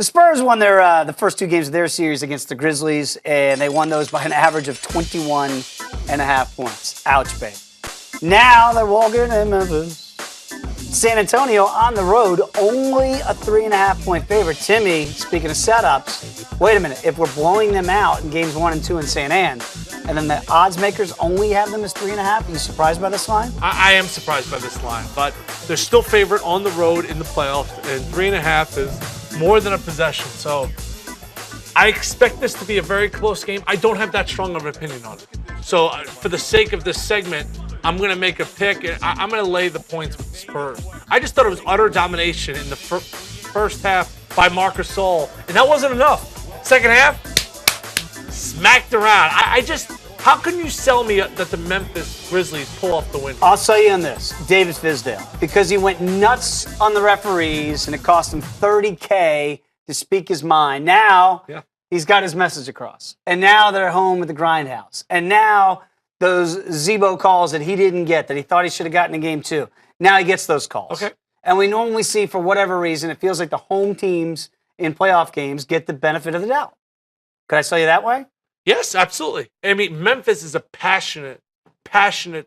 The Spurs won their the first two games of their series against the Grizzlies, and they won those by an average of 21.5 points. Ouch, babe. Now they're walking in Memphis. San Antonio on the road, only a 3.5-point favorite. Timmy, speaking of setups, wait a minute. If we're blowing them out in games 1 and 2 in San Ann, and then the odds makers only have them as 3.5, are you surprised by this line? I am surprised by this line, but they're still favorite on the road in the playoffs, and 3.5 is more than a possession. So I expect this to be a very close game. I don't have that strong of an opinion on it. So for the sake of this segment, I'm going to make a pick, and I'm going to lay the points with the Spurs. I just thought it was utter domination in the first half by Marc Gasol, and that wasn't enough. Second half, smacked around. How can you sell me that the Memphis Grizzlies pull off the win? I'll sell you on this, David Fizdale, because he went nuts on the referees, and it cost him $30K to speak his mind. Now he's got his message across, and now they're home with the Grindhouse, and now those Zebo calls that he didn't get, that he thought he should have gotten in game 2. Now he gets those calls. Okay. And we normally see, for whatever reason, it feels like the home teams in playoff games get the benefit of the doubt. Could I sell you that way? Yes, absolutely. I mean, Memphis is a passionate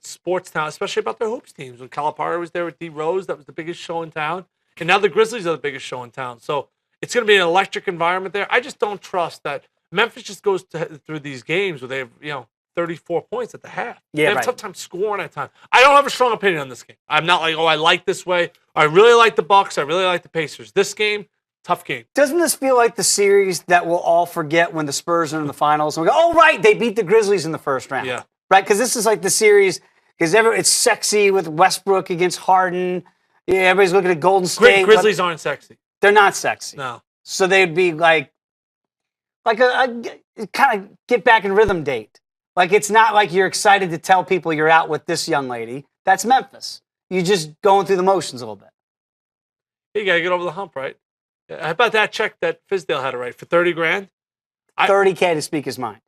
sports town, especially about their hoops teams. When Calipari was there with D Rose, that was the biggest show in town. And now the Grizzlies are the biggest show in town. So it's going to be an electric environment there. I just don't trust that Memphis just goes through these games where they have, 34 points at the half. They have a tough time scoring at time. I don't have a strong opinion on this game. I'm not like, I like this way. I really like the Bucks. I really like the Pacers. This game, tough game. Doesn't this feel like the series that we'll all forget when the Spurs are in the finals? And we go, oh, right, they beat the Grizzlies in the first round. Yeah. Right? Because this is like the series, because it's sexy with Westbrook against Harden. Yeah, everybody's looking at Golden State. Grizzlies aren't sexy. They're not sexy. No. So they'd be like a kind of get back in rhythm date. Like, it's not like you're excited to tell people you're out with this young lady. That's Memphis. You're just going through the motions a little bit. You got to get over the hump, right? How about that check that Fizdale had to write for $30,000? $30K to speak his mind.